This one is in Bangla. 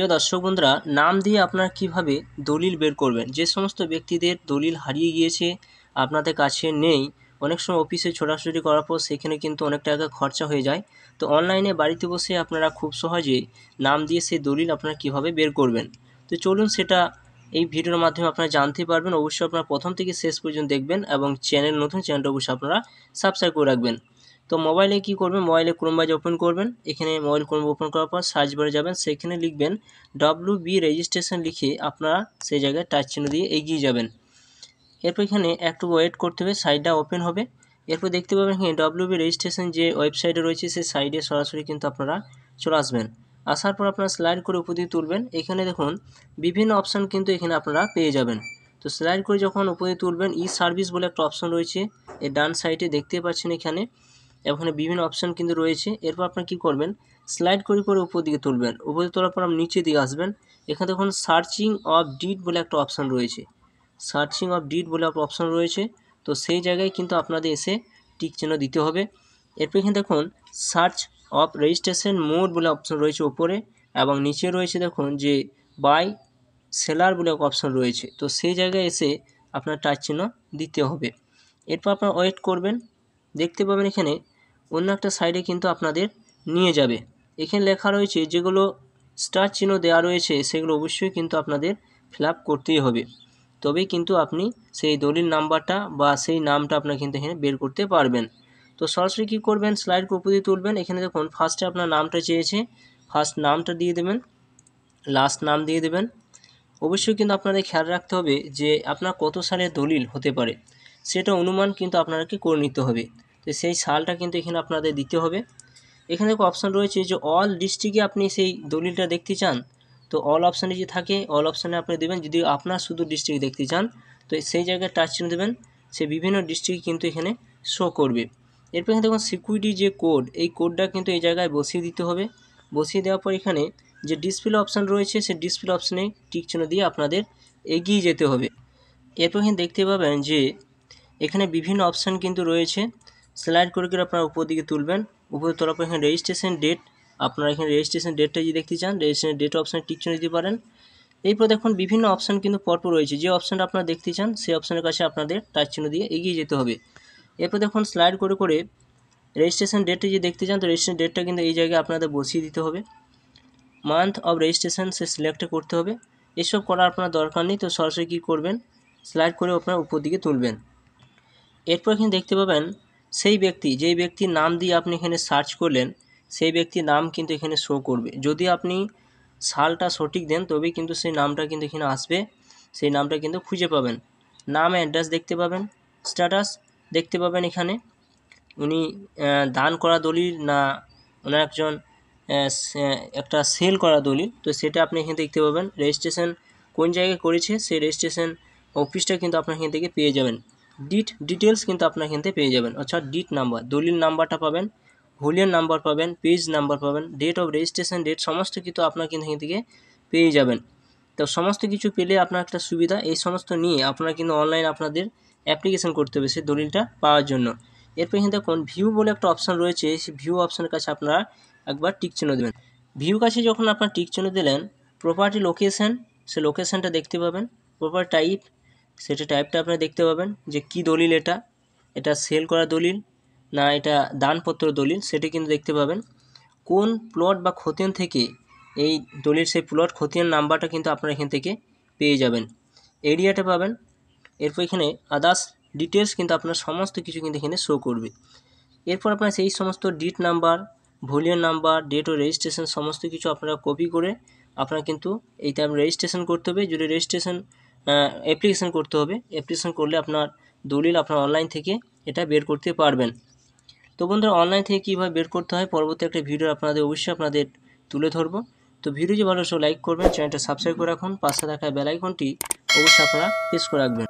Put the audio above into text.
প্রিয় দর্শক বন্ধুরা, নাম দিয়ে আপনারা কিভাবে দলিল বের করবেন। যে সমস্ত ব্যক্তিদের দলিল হারিয়ে গিয়েছে, আপনাদের কাছে নেই, অনেক সময় অফিসে ছোটাছুটি করার পর সেখানে কিন্তু অনেক টাকা খরচা হয়ে যায়। তো অনলাইনে বাড়িতে বসে আপনারা খুব সহজে নাম দিয়ে সেই দলিল আপনারা কিভাবে বের করবেন। তো চলুন সেটা এই ভিডিওর মাধ্যমে আপনারা জানতে পারবেন। অবশ্যই আপনারা প্রথম থেকে শেষ পর্যন্ত দেখবেন এবং নতুন চ্যানেলটা অবশ্যই আপনারা সাবস্ক্রাইব করে রাখবেন। তো মোবাইলে কি করবেন, মোবাইলে ক্রোম ব্রাউজার ওপেন করবেন। এখানে মোবাইল ক্রোম ওপেন করার পর সার্চ বারে যাবেন, সেখানে লিখবেন WB রেজিস্ট্রেশন লিখে আপনারা সেই জায়গায় টাচ চিহ্ন দিয়ে এগিয়ে যাবেন। এরপর এখানে একটু ওয়েট করতে হবে, সাইটটা ওপেন হবে। এরপর দেখতে পাবেন এখানে WB রেজিস্ট্রেশন যে ওয়েবসাইটে রয়েছে সেই সাইটে সরাসরি কিন্তু আপনারা চলে আসবেন। আসার পর আপনারা স্লাইড করে উপর দিকে তুলবেন। এখানে দেখুন বিভিন্ন অপশান কিন্তু এখানে আপনারা পেয়ে যাবেন। তো স্লাইড করে যখন উপরে তুলবেন, ই সার্ভিস বলে একটা অপশান রয়েছে এই ডান সাইডে দেখতে পাচ্ছেন। এখানে বিভিন্ন অপশান কিন্তু রয়েছে। এরপর আপনারা কী করবেন, স্লাইড করে করে উপর দিকে তুলবেন। উপরে তোলার পর আপনি নিচের দিকে আসবেন। এখানে দেখুন সার্চিং অফ ডিড বলে একটা অপশান রয়েছে, সার্চিং অফ ডিড বলে একটা অপশান রয়েছে। তো সেই জায়গায় কিন্তু আপনাদের এসে টিক চিহ্ন দিতে হবে। এরপর এখানে দেখুন সার্চ অফ রেজিস্ট্রেশন মোড বলে অপশান রয়েছে উপরে, এবং নিচে রয়েছে দেখুন যে বাই সেলার বলে এক অপশান রয়েছে। তো সেই জায়গায় এসে আপনার টাচ চিহ্ন দিতে হবে। এরপর আপনারা ওয়েট করবেন। দেখতে পাবেন এখানে অন্য একটা সাইডে কিন্তু আপনাদের নিয়ে যাবে। এখানে লেখা রয়েছে যেগুলো স্টার চিহ্ন দেওয়া রয়েছে সেগুলো অবশ্যই কিন্তু আপনাদের ফিল আপ করতেই হবে, তবেই কিন্তু আপনি সেই দলিল নাম্বারটা বা সেই নামটা আপনার কিন্তু এখানে বের করতে পারবেন। তো সরাসরি কী করবেন, স্লাইড উপর দিয়ে তুলবেন। এখানে দেখুন ফার্স্টে আপনার নামটা চেয়েছে, ফার্স্ট নামটা দিয়ে দেবেন, লাস্ট নাম দিয়ে দেবেন। অবশ্যই কিন্তু আপনাদের খেয়াল রাখতে হবে যে আপনার কত সালের দলিল হতে পারে, সেটা অনুমান কিন্তু আপনাকে করে নিতে হবে। তো সেই সালটা কিন্তু এখানে আপনাদের দিতে হবে। এখানে দেখো অপশান রয়েছে যে অল ডিস্ট্রিক্টে আপনি সেই দলিলটা দেখতে চান, তো অল অপশানে যে থাকে অল অপশানে আপনি দেবেন। যদি আপনার শুধু ডিস্ট্রিক্ট দেখতে চান তো সেই জায়গায় টাচ চিহ্ন দেবেন, সে বিভিন্ন ডিস্ট্রিক্ট কিন্তু এখানে শো করবে। এরপর এখানে দেখুন সিকিউরিটি যে কোড, এই কোডটা কিন্তু এই জায়গায় বসিয়ে দিতে হবে। বসিয়ে দেওয়ার পর এখানে যে ডিসপ্লে অপশান রয়েছে সেই ডিসপ্লে অপশানে টিক চিহ্ন দিয়ে আপনাদের এগিয়ে যেতে হবে। এরপর এখানে দেখতে পাবেন যে এখানে বিভিন্ন অপশান কিন্তু রয়েছে। স্লাইড করে করে আপনারা উপর দিকে তুলবেন। উপরে তোলার পর এখানে রেজিস্ট্রেশন ডেট, আপনারা এখানে রেজিস্ট্রেশন ডেটটা যদি দেখতে চান রেজিস্ট্রেশন ডেট অপশানে টিক চিহ্ন দিতে পারেন। এরপর দেখুন বিভিন্ন অপশান কিন্তু পরপর রয়েছে, যে অপশানটা আপনারা দেখতে চান সেই অপশানের কাছে আপনাদের টাচ চিহ্ন দিয়ে এগিয়ে যেতে হবে। এরপর দেখুন স্লাইড করে করে রেজিস্ট্রেশন ডেটটা যদি দেখতে চান তো রেজিস্ট্রেশন ডেটটা কিন্তু এই জায়গায় আপনাদের বসিয়ে দিতে হবে। Month of registration say select করতে হবে। এসব করার আপনার দরকার নেই। তো সরাসরি কী করবেন, স্লাইড করে আপনারা উপর দিকে তুলবেন। এরপর এখানে দেখতে পাবেন সেই ব্যক্তি, যেই ব্যক্তির নাম দিয়ে আপনি এখানে সার্চ করলেন সেই ব্যক্তির নাম কিন্তু এখানে শো করবে। যদি আপনি সালটা সঠিক দেন তবেই কিন্তু সেই নামটা কিন্তু এখানে আসবে, সেই নামটা কিন্তু খুঁজে পাবেন। নাম অ্যাড্রেস দেখতে পাবেন, স্ট্যাটাস দেখতে পাবেন। এখানে উনি দান করা দলিল না ওনার একজন একটা সেল করা দলিল, তো সেটা আপনি এখানে দেখতে পাবেন। রেজিস্ট্রেশন কোন জায়গায় করেছে সেই রেজিস্ট্রেশন অফিসটা কিন্তু আপনার এখান থেকে পেয়ে যাবেন। ডিটেলস কিন্তু আপনার এখান থেকে পেয়ে যাবেন, অর্থাৎ ডিট নাম্বার, দলিল নাম্বারটা পাবেন, হুলিয়ান নাম্বার পাবেন, পেজ নাম্বার পাবেন, ডেট অফ রেজিস্ট্রেশন ডেট, সমস্ত কিছু আপনার কিন্তু এখান থেকে পেয়ে যাবেন। তো সমস্ত কিছু পেলে আপনার একটা সুবিধা, এই সমস্ত নিয়ে আপনারা কিন্তু অনলাইন আপনাদের অ্যাপ্লিকেশন করতে হবে সেই দলিলটা পাওয়ার জন্য। এরপর এখানে দেখুন ভিউ বলে একটা অপশান রয়েছে, সেই ভিউ অপশানের কাছে আপনারা একবার টিক চিহ্ন দেবেন। ভিউ কাছে যখন আপনার টিক চিহ্ন দিলেন, প্রপার্টি লোকেশন, সে লোকেশানটা দেখতে পাবেন। প্রপার টাইপ, সেটা টাইপটা আপনারা দেখতে পাবেন যে কী দলিল, এটা সেল করা দলিল না এটা দানপত্র দলিল, সেটা কিন্তু দেখতে পাবেন। কোন প্লট বা খতিয়ান থেকে এই দলিল, সেই প্লট খতিয়ান নাম্বারটা কিন্তু আপনারা এখান থেকে পেয়ে যাবেন। এরিয়াটা পাবেন। এরপর এখানে আদার্স ডিটেলস কিন্তু আপনার সমস্ত কিছু কিন্তু এখানে শো করবে। এরপর আপনারা সেই সমস্ত ডিট নাম্বার, ভলিউম নাম্বার, ডেট ও রেজিস্ট্রেশন সমস্ত কিছু আপনারা কপি করে আপনারা কিন্তু এইটা রেজিস্ট্রেশন করতে হবে। যদি রেজিস্ট্রেশন অ্যাপ্লিকেশন করতে হবে, অ্যাপ্লিকেশন করলে আপনার দলিল আপনার অনলাইন থেকে এটা বের করতে পারবেন। তো বন্ধুরা, অনলাইন থেকে কীভাবে বের করতে হয় পরবর্তী একটা ভিডিও আপনাদের অবশ্যই আপনাদের তুলে ধরবো। তো ভিডিও যদি ভালো লাইক করবেন, চ্যানেলটা সাবস্ক্রাইব করে রাখুন, পাশে থাকা বেল আইকনটি অবশ্যই আপনারা প্রেস করে রাখবেন।